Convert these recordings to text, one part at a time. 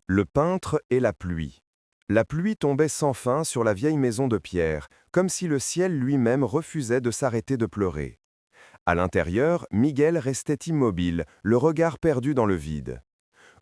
Le peintre et la pluie. La pluie tombait sans fin sur la vieille maison de pierre, comme si le ciel lui-même refusait de s'arrêter de pleurer. À l'intérieur, Miguel restait immobile, le regard perdu dans le vide.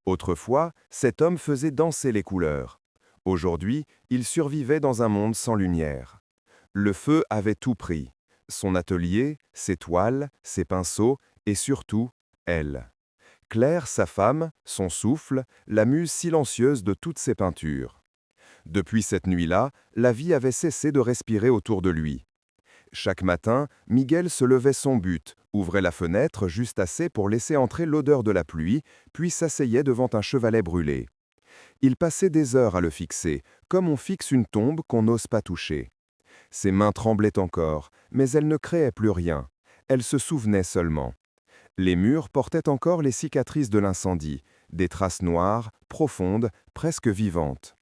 Autrefois, cet homme faisait danser les couleurs. Aujourd'hui, il survivait dans un monde sans lumière. Le feu avait tout pris. Son atelier, ses toiles, ses pinceaux, et surtout, elle. Claire, sa femme, son souffle, la muse silencieuse de toutes ses peintures. Depuis cette nuit-là, la vie avait cessé de respirer autour de lui. Chaque matin, Miguel se levait son but, ouvrait la fenêtre juste assez pour laisser entrer l'odeur de la pluie, puis s'asseyait devant un chevalet brûlé. Il passait des heures à le fixer, comme on fixe une tombe qu'on n'ose pas toucher. Ses mains tremblaient encore, mais elles ne créaient plus rien. Elles se souvenaient seulement. Les murs portaient encore les cicatrices de l'incendie, des traces noires, profondes, presque vivantes.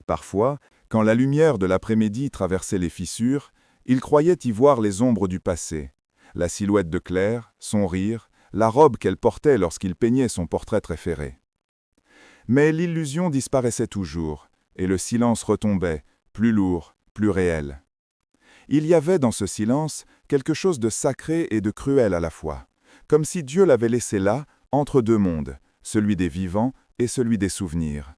Parfois, quand la lumière de l'après-midi traversait les fissures, il croyait y voir les ombres du passé, la silhouette de Claire, son rire, la robe qu'elle portait lorsqu'il peignait son portrait préféré. Mais l'illusion disparaissait toujours, et le silence retombait, plus lourd, plus réel. Il y avait dans ce silence quelque chose de sacré et de cruel à la fois, comme si Dieu l'avait laissé là, entre deux mondes, celui des vivants et celui des souvenirs.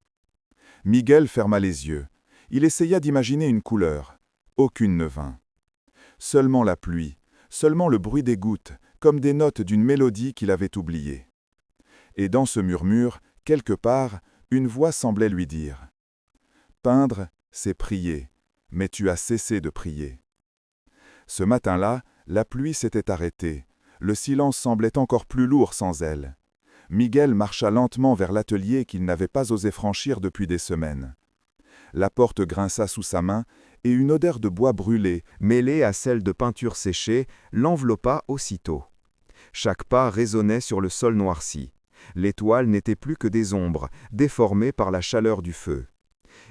Miguel ferma les yeux. Il essaya d'imaginer une couleur. Aucune ne vint. Seulement la pluie, seulement le bruit des gouttes, comme des notes d'une mélodie qu'il avait oubliée. Et dans ce murmure, quelque part, une voix semblait lui dire « Peindre, c'est prier, mais tu as cessé de prier. » Ce matin-là, la pluie s'était arrêtée. Le silence semblait encore plus lourd sans elle. Miguel marcha lentement vers l'atelier qu'il n'avait pas osé franchir depuis des semaines. La porte grinça sous sa main et une odeur de bois brûlé, mêlée à celle de peinture séchée, l'enveloppa aussitôt. Chaque pas résonnait sur le sol noirci. Les toiles n'étaient plus que des ombres, déformées par la chaleur du feu.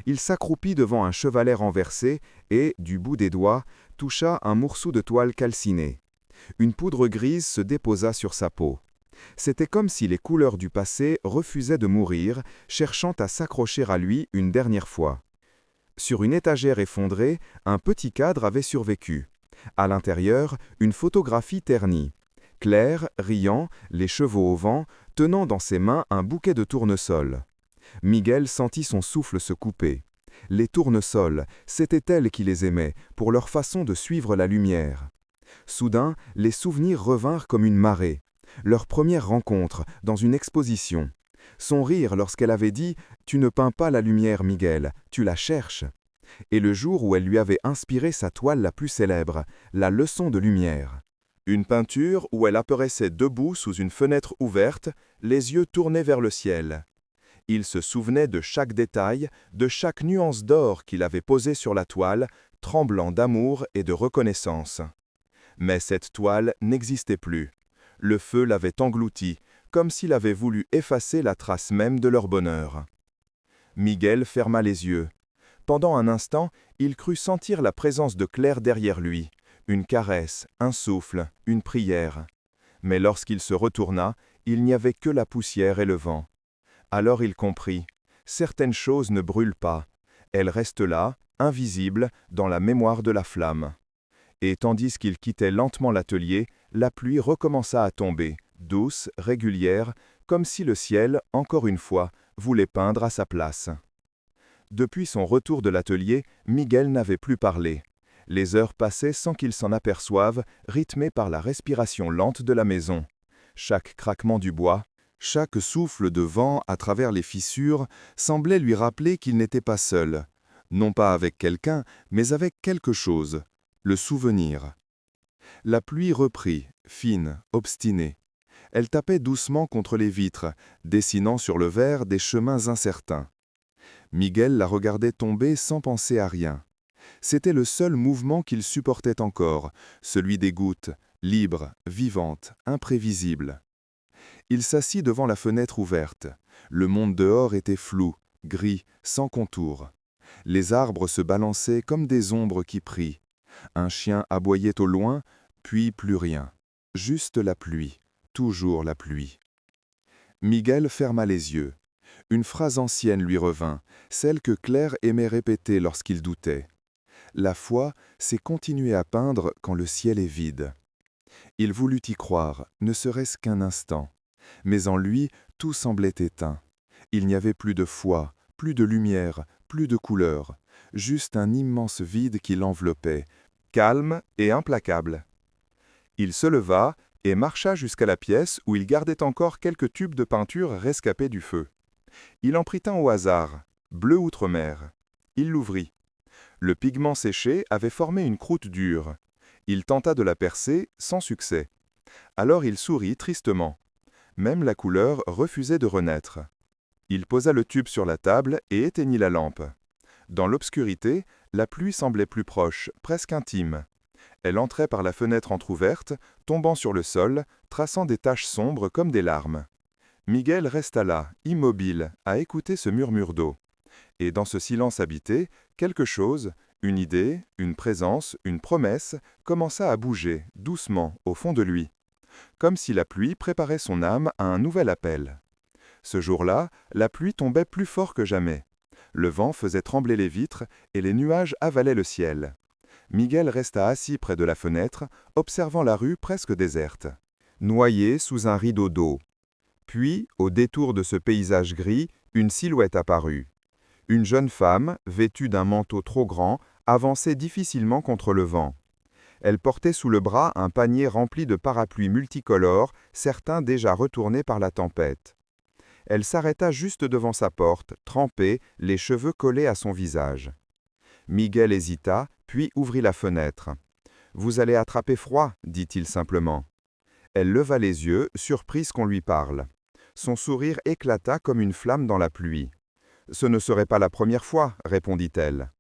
Il s'accroupit devant un chevalet renversé et, du bout des doigts, toucha un morceau de toile calcinée. Une poudre grise se déposa sur sa peau. C'était comme si les couleurs du passé refusaient de mourir, cherchant à s'accrocher à lui une dernière fois. Sur une étagère effondrée, un petit cadre avait survécu. À l'intérieur, une photographie ternie. Claire, riant, les cheveux au vent, tenant dans ses mains un bouquet de tournesols. Miguel sentit son souffle se couper. Les tournesols, c'était elle qui les aimait, pour leur façon de suivre la lumière. Soudain, les souvenirs revinrent comme une marée. Leur première rencontre, dans une exposition. Son rire lorsqu'elle avait dit « Tu ne peins pas la lumière, Miguel, tu la cherches ». Et le jour où elle lui avait inspiré sa toile la plus célèbre, la leçon de lumière. Une peinture où elle apparaissait debout sous une fenêtre ouverte, les yeux tournés vers le ciel. Il se souvenait de chaque détail, de chaque nuance d'or qu'il avait posée sur la toile, tremblant d'amour et de reconnaissance. Mais cette toile n'existait plus. Le feu l'avait engloutie, comme s'il avait voulu effacer la trace même de leur bonheur. Miguel ferma les yeux. Pendant un instant, il crut sentir la présence de Claire derrière lui, une caresse, un souffle, une prière. Mais lorsqu'il se retourna, il n'y avait que la poussière et le vent. Alors il comprit, certaines choses ne brûlent pas, elles restent là, invisibles, dans la mémoire de la flamme. Et tandis qu'il quittait lentement l'atelier, la pluie recommença à tomber, douce, régulière, comme si le ciel, encore une fois, voulait peindre à sa place. Depuis son retour de l'atelier, Miguel n'avait plus parlé. Les heures passaient sans qu'il s'en aperçoive, rythmées par la respiration lente de la maison. Chaque craquement du bois, chaque souffle de vent à travers les fissures semblait lui rappeler qu'il n'était pas seul, non pas avec quelqu'un, mais avec quelque chose, le souvenir. La pluie reprit, fine, obstinée. Elle tapait doucement contre les vitres, dessinant sur le verre des chemins incertains. Miguel la regardait tomber sans penser à rien. C'était le seul mouvement qu'il supportait encore, celui des gouttes, libres, vivantes, imprévisibles. Il s'assit devant la fenêtre ouverte. Le monde dehors était flou, gris, sans contour. Les arbres se balançaient comme des ombres qui prient. Un chien aboyait au loin, puis plus rien. Juste la pluie, toujours la pluie. Miguel ferma les yeux. Une phrase ancienne lui revint, celle que Claire aimait répéter lorsqu'il doutait. La foi, c'est continuer à peindre quand le ciel est vide. Il voulut y croire, ne serait-ce qu'un instant. Mais en lui, tout semblait éteint. Il n'y avait plus de foi, plus de lumière, plus de couleur, juste un immense vide qui l'enveloppait, calme et implacable. Il se leva et marcha jusqu'à la pièce où il gardait encore quelques tubes de peinture rescapés du feu. Il en prit un au hasard, bleu outre-mer. Il l'ouvrit. Le pigment séché avait formé une croûte dure. Il tenta de la percer, sans succès. Alors il sourit tristement. Même la couleur refusait de renaître. Il posa le tube sur la table et éteignit la lampe. Dans l'obscurité, la pluie semblait plus proche, presque intime. Elle entrait par la fenêtre entr'ouverte, tombant sur le sol, traçant des taches sombres comme des larmes. Miguel resta là, immobile, à écouter ce murmure d'eau. Et dans ce silence habité, quelque chose, une idée, une présence, une promesse, commença à bouger, doucement, au fond de lui. Comme si la pluie préparait son âme à un nouvel appel. Ce jour-là, la pluie tombait plus fort que jamais. Le vent faisait trembler les vitres et les nuages avalaient le ciel. Miguel resta assis près de la fenêtre, observant la rue presque déserte. Noyé sous un rideau d'eau. Puis, au détour de ce paysage gris, une silhouette apparut. Une jeune femme, vêtue d'un manteau trop grand, avançait difficilement contre le vent. Elle portait sous le bras un panier rempli de parapluies multicolores, certains déjà retournés par la tempête. Elle s'arrêta juste devant sa porte, trempée, les cheveux collés à son visage. Miguel hésita, puis ouvrit la fenêtre. « Vous allez attraper froid, dit-il simplement. Elle leva les yeux, surprise qu'on lui parle. Son sourire éclata comme une flamme dans la pluie. « Ce ne serait pas la première fois, répondit-elle.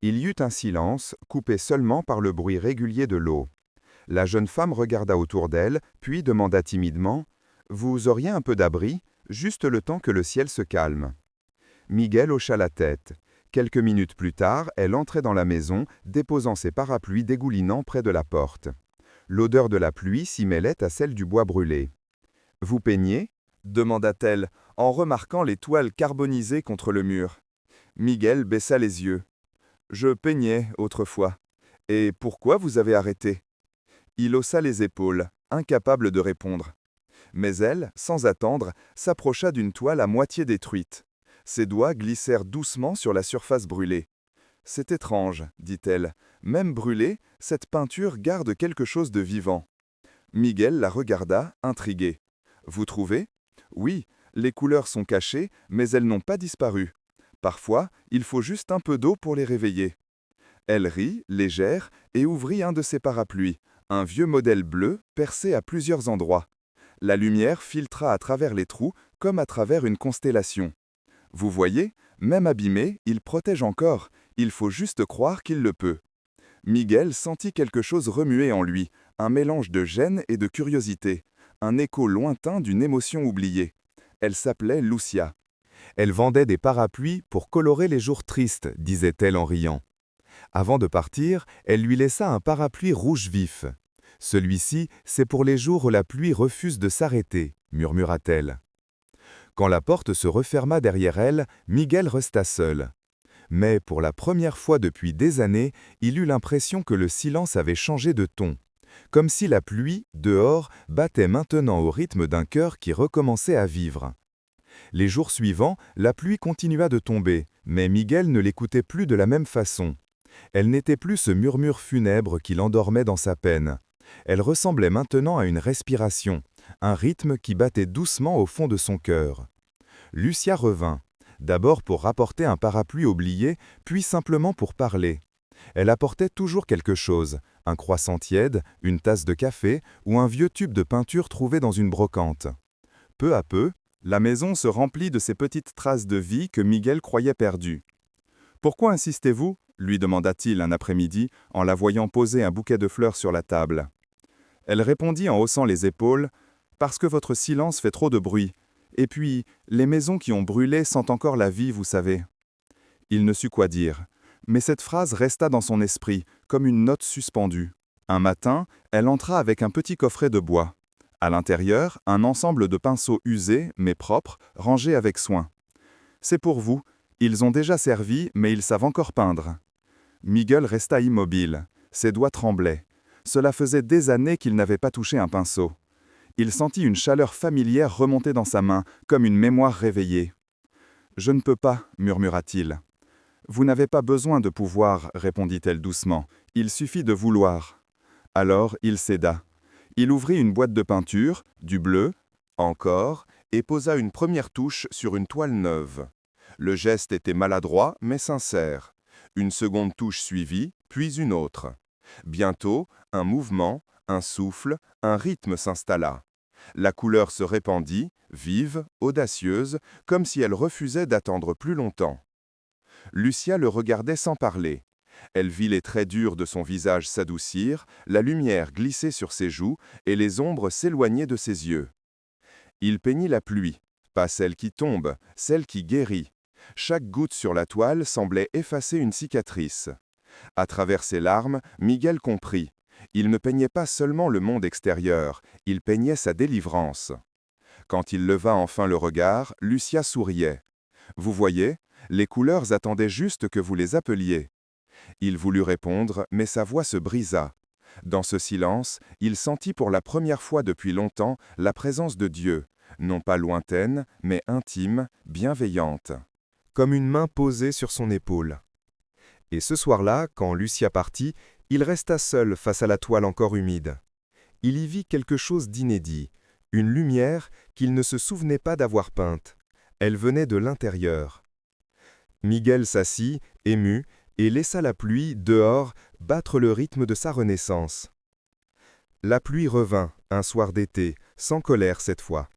Il y eut un silence, coupé seulement par le bruit régulier de l'eau. La jeune femme regarda autour d'elle, puis demanda timidement « Vous auriez un peu d'abri, juste le temps que le ciel se calme ?» Miguel hocha la tête. Quelques minutes plus tard, elle entrait dans la maison, déposant ses parapluies dégoulinants près de la porte. L'odeur de la pluie s'y mêlait à celle du bois brûlé. « Vous peignez ?» demanda-t-elle, en remarquant les toiles carbonisées contre le mur. Miguel baissa les yeux. « Je peignais autrefois. Et pourquoi vous avez arrêté ?» Il haussa les épaules, incapable de répondre. Mais elle, sans attendre, s'approcha d'une toile à moitié détruite. Ses doigts glissèrent doucement sur la surface brûlée. « C'est étrange, dit-elle. Même brûlée, cette peinture garde quelque chose de vivant. » Miguel la regarda, intrigué. « Vous trouvez ? Oui, les couleurs sont cachées, mais elles n'ont pas disparu. Parfois, il faut juste un peu d'eau pour les réveiller. » Elle rit, légère, et ouvrit un de ses parapluies, un vieux modèle bleu percé à plusieurs endroits. La lumière filtra à travers les trous comme à travers une constellation. Vous voyez, même abîmé, il protège encore, il faut juste croire qu'il le peut. Miguel sentit quelque chose remuer en lui, un mélange de gêne et de curiosité, un écho lointain d'une émotion oubliée. Elle s'appelait Lucia. Elle vendait des parapluies pour colorer les jours tristes, disait-elle en riant. Avant de partir, elle lui laissa un parapluie rouge vif. « Celui-ci, c'est pour les jours où la pluie refuse de s'arrêter, » murmura-t-elle. Quand la porte se referma derrière elle, Miguel resta seul. Mais pour la première fois depuis des années, il eut l'impression que le silence avait changé de ton. Comme si la pluie, dehors, battait maintenant au rythme d'un cœur qui recommençait à vivre. Les jours suivants, la pluie continua de tomber, mais Miguel ne l'écoutait plus de la même façon. Elle n'était plus ce murmure funèbre qui l'endormait dans sa peine. Elle ressemblait maintenant à une respiration, un rythme qui battait doucement au fond de son cœur. Lucia revint, d'abord pour rapporter un parapluie oublié, puis simplement pour parler. Elle apportait toujours quelque chose, un croissant tiède, une tasse de café ou un vieux tube de peinture trouvé dans une brocante. Peu à peu, la maison se remplit de ces petites traces de vie que Miguel croyait perdues. « Pourquoi insistez-vous » lui demanda-t-il un après-midi en la voyant poser un bouquet de fleurs sur la table. Elle répondit en haussant les épaules « Parce que votre silence fait trop de bruit. Et puis, les maisons qui ont brûlé sentent encore la vie, vous savez. » Il ne sut quoi dire, mais cette phrase resta dans son esprit, comme une note suspendue. Un matin, elle entra avec un petit coffret de bois. À l'intérieur, un ensemble de pinceaux usés, mais propres, rangés avec soin. C'est pour vous. Ils ont déjà servi, mais ils savent encore peindre. » Miguel resta immobile. Ses doigts tremblaient. Cela faisait des années qu'il n'avait pas touché un pinceau. Il sentit une chaleur familière remonter dans sa main, comme une mémoire réveillée. « Je ne peux pas, » murmura-t-il. « Vous n'avez pas besoin de pouvoir, » répondit-elle doucement. « Il suffit de vouloir. » Alors il céda. Il ouvrit une boîte de peinture, du bleu, encore, et posa une première touche sur une toile neuve. Le geste était maladroit, mais sincère. Une seconde touche suivit, puis une autre. Bientôt, un mouvement, un souffle, un rythme s'installa. La couleur se répandit, vive, audacieuse, comme si elle refusait d'attendre plus longtemps. Lucia le regardait sans parler. Elle vit les traits durs de son visage s'adoucir, la lumière glisser sur ses joues et les ombres s'éloigner de ses yeux. Il peignit la pluie, pas celle qui tombe, celle qui guérit. Chaque goutte sur la toile semblait effacer une cicatrice. À travers ses larmes, Miguel comprit. Il ne peignait pas seulement le monde extérieur, il peignait sa délivrance. Quand il leva enfin le regard, Lucia souriait. « Vous voyez, les couleurs attendaient juste que vous les appeliez. » Il voulut répondre, mais sa voix se brisa. Dans ce silence, il sentit pour la première fois depuis longtemps la présence de Dieu, non pas lointaine, mais intime, bienveillante. Comme une main posée sur son épaule. Et ce soir-là, quand Lucia partit, il resta seul face à la toile encore humide. Il y vit quelque chose d'inédit, une lumière qu'il ne se souvenait pas d'avoir peinte. Elle venait de l'intérieur. Miguel s'assit, ému, et laissa la pluie, dehors, battre le rythme de sa renaissance. La pluie revint, un soir d'été, sans colère cette fois.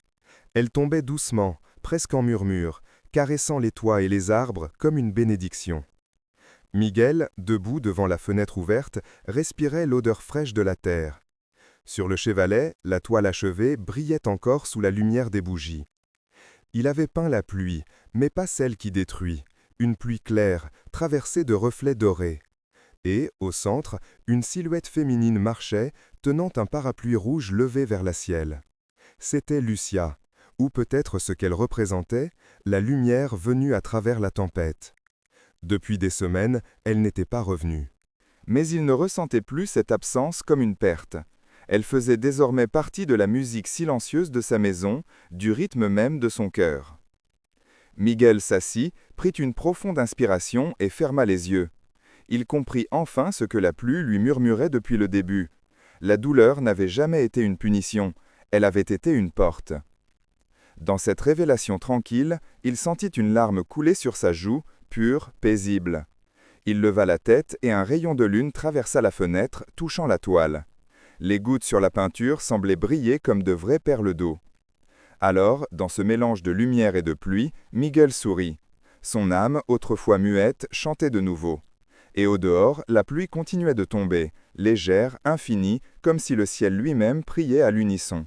Elle tombait doucement, presque en murmure, caressant les toits et les arbres comme une bénédiction. Miguel, debout devant la fenêtre ouverte, respirait l'odeur fraîche de la terre. Sur le chevalet, la toile achevée brillait encore sous la lumière des bougies. Il avait peint la pluie, mais pas celle qui détruit, une pluie claire, traversée de reflets dorés. Et, au centre, une silhouette féminine marchait, tenant un parapluie rouge levé vers le ciel. C'était Lucia, ou peut-être ce qu'elle représentait, la lumière venue à travers la tempête. Depuis des semaines, elle n'était pas revenue. Mais il ne ressentait plus cette absence comme une perte. Elle faisait désormais partie de la musique silencieuse de sa maison, du rythme même de son cœur. Miguel s'assit, prit une profonde inspiration et ferma les yeux. Il comprit enfin ce que la pluie lui murmurait depuis le début. La douleur n'avait jamais été une punition, elle avait été une porte. Dans cette révélation tranquille, il sentit une larme couler sur sa joue, pure, paisible. Il leva la tête et un rayon de lune traversa la fenêtre, touchant la toile. Les gouttes sur la peinture semblaient briller comme de vraies perles d'eau. Alors, dans ce mélange de lumière et de pluie, Miguel sourit. Son âme, autrefois muette, chantait de nouveau. Et au dehors, la pluie continuait de tomber, légère, infinie, comme si le ciel lui-même priait à l'unisson.